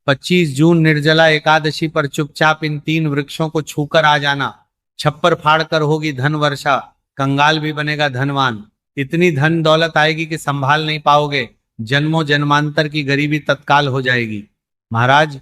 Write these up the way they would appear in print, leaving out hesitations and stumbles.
25 जून निर्जला एकादशी पर चुपचाप इन 3 वृक्षों को छूकर आ जाना। छप्पर फाड़ कर होगी धन वर्षा, कंगाल भी बनेगा धनवान। इतनी धन दौलत आएगी कि संभाल नहीं पाओगे, जन्मों जन्मांतर की गरीबी तत्काल हो जाएगी। महाराज,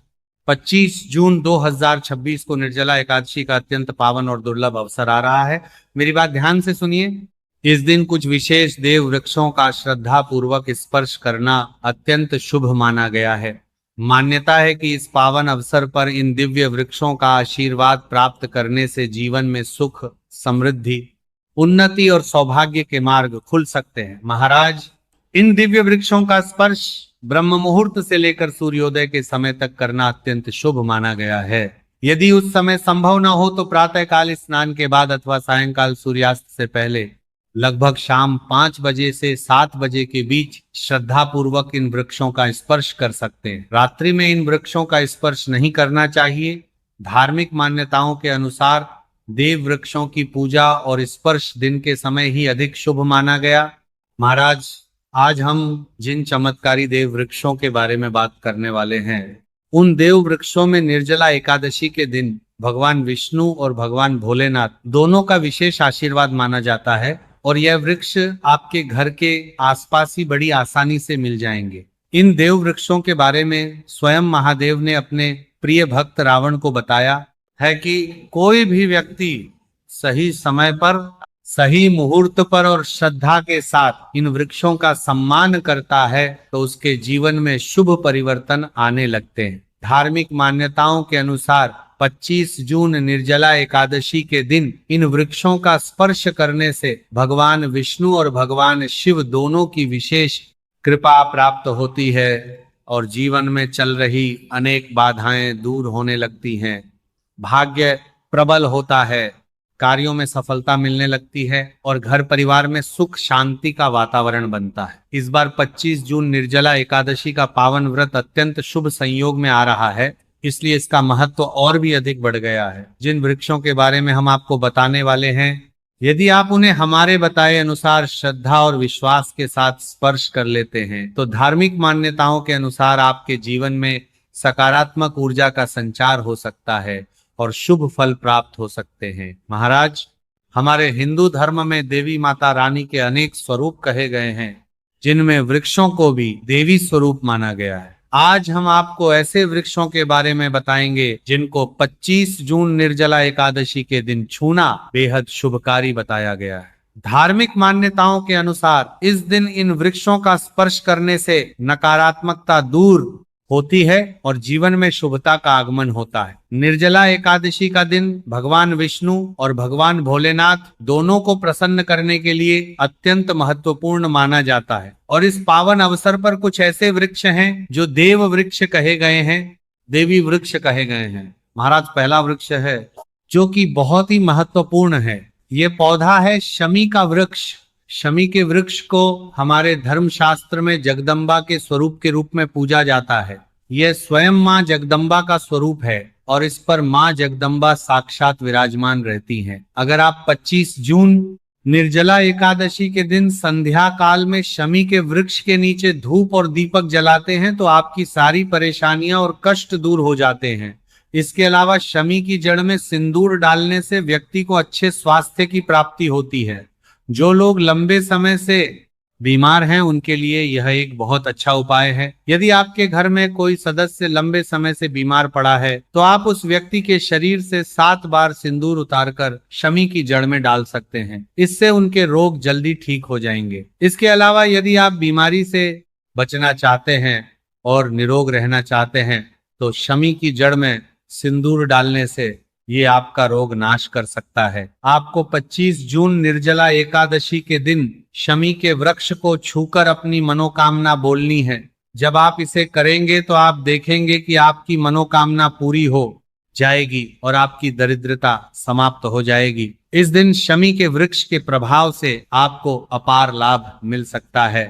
25 जून 2026 को निर्जला एकादशी का अत्यंत पावन और दुर्लभ अवसर आ रहा है। मेरी बात ध्यान से सुनिए। इस दिन कुछ विशेष देव वृक्षों का श्रद्धा पूर्वक स्पर्श करना अत्यंत शुभ माना गया है। मान्यता है कि इस पावन अवसर पर इन दिव्य वृक्षों का आशीर्वाद प्राप्त करने से जीवन में सुख, समृद्धि, उन्नति और सौभाग्य के मार्ग खुल सकते हैं। महाराज, इन दिव्य वृक्षों का स्पर्श ब्रह्म मुहूर्त से लेकर सूर्योदय के समय तक करना अत्यंत शुभ माना गया है। यदि उस समय संभव न हो तो प्रातः काल स्नान के बाद अथवा सायंकाल सूर्यास्त से पहले लगभग शाम 5 बजे से 7 बजे के बीच श्रद्धा पूर्वक इन वृक्षों का स्पर्श कर सकते हैं। रात्रि में इन वृक्षों का स्पर्श नहीं करना चाहिए। धार्मिक मान्यताओं के अनुसार देव वृक्षों की पूजा और स्पर्श दिन के समय ही अधिक शुभ माना गया। महाराज, आज हम जिन चमत्कारी देव वृक्षों के बारे में बात करने वाले हैं, उन देव वृक्षों में निर्जला एकादशी के दिन भगवान विष्णु और भगवान भोलेनाथ दोनों का विशेष आशीर्वाद माना जाता है और यह वृक्ष आपके घर के आसपास ही बड़ी आसानी से मिल जाएंगे। इन देव वृक्षों के बारे में स्वयं महादेव ने अपने प्रिय भक्त रावण को बताया है कि कोई भी व्यक्ति सही समय पर, सही मुहूर्त पर और श्रद्धा के साथ इन वृक्षों का सम्मान करता है तो उसके जीवन में शुभ परिवर्तन आने लगते हैं। धार्मिक मान्यताओं के अनुसार 25 जून निर्जला एकादशी के दिन इन वृक्षों का स्पर्श करने से भगवान विष्णु और भगवान शिव दोनों की विशेष कृपा प्राप्त होती है और जीवन में चल रही अनेक बाधाएं दूर होने लगती हैं। भाग्य प्रबल होता है, कार्यों में सफलता मिलने लगती है और घर परिवार में सुख शांति का वातावरण बनता है। इस बार 25 जून निर्जला एकादशी का पावन व्रत अत्यंत शुभ संयोग में आ रहा है, इसलिए इसका महत्व और भी अधिक बढ़ गया है। जिन वृक्षों के बारे में हम आपको बताने वाले हैं, यदि आप उन्हें हमारे बताए अनुसार श्रद्धा और विश्वास के साथ स्पर्श कर लेते हैं तो धार्मिक मान्यताओं के अनुसार आपके जीवन में सकारात्मक ऊर्जा का संचार हो सकता है और शुभ फल प्राप्त हो सकते हैं। महाराज, हमारे हिंदू धर्म में देवी माता रानी के अनेक स्वरूप कहे गए हैं, जिनमें वृक्षों को भी देवी स्वरूप माना गया है। आज हम आपको ऐसे वृक्षों के बारे में बताएंगे जिनको 25 जून निर्जला एकादशी के दिन छूना बेहद शुभकारी बताया गया है। धार्मिक मान्यताओं के अनुसार इस दिन इन वृक्षों का स्पर्श करने से नकारात्मकता दूर होती है और जीवन में शुभता का आगमन होता है। निर्जला एकादशी का दिन भगवान विष्णु और भगवान भोलेनाथ दोनों को प्रसन्न करने के लिए अत्यंत महत्वपूर्ण माना जाता है और इस पावन अवसर पर कुछ ऐसे वृक्ष हैं जो देव वृक्ष कहे गए हैं, देवी वृक्ष कहे गए हैं। महाराज, पहला वृक्ष है जो कि बहुत ही महत्वपूर्ण है। ये पौधा है शमी का वृक्ष। शमी के वृक्ष को हमारे धर्म शास्त्र में जगदम्बा के स्वरूप के रूप में पूजा जाता है। यह स्वयं माँ जगदम्बा का स्वरूप है और इस पर माँ जगदम्बा साक्षात विराजमान रहती हैं। अगर आप 25 जून निर्जला एकादशी के दिन संध्या काल में शमी के वृक्ष के नीचे धूप और दीपक जलाते हैं तो आपकी सारी परेशानियां और कष्ट दूर हो जाते हैं। इसके अलावा शमी की जड़ में सिंदूर डालने से व्यक्ति को अच्छे स्वास्थ्य की प्राप्ति होती है। जो लोग लंबे समय से बीमार हैं उनके लिए यह एक बहुत अच्छा उपाय है। यदि आपके घर में कोई सदस्य लंबे समय से बीमार पड़ा है तो आप उस व्यक्ति के शरीर से 7 बार सिंदूर उतारकर शमी की जड़ में डाल सकते हैं। इससे उनके रोग जल्दी ठीक हो जाएंगे। इसके अलावा यदि आप बीमारी से बचना चाहते हैं और निरोग रहना चाहते हैं तो शमी की जड़ में सिंदूर डालने से ये आपका रोग नाश कर सकता है। आपको 25 जून निर्जला एकादशी के दिन शमी के वृक्ष को छूकर अपनी मनोकामना बोलनी है। जब आप इसे करेंगे तो आप देखेंगे कि आपकी मनोकामना पूरी हो जाएगी और आपकी दरिद्रता समाप्त हो जाएगी। इस दिन शमी के वृक्ष के प्रभाव से आपको अपार लाभ मिल सकता है।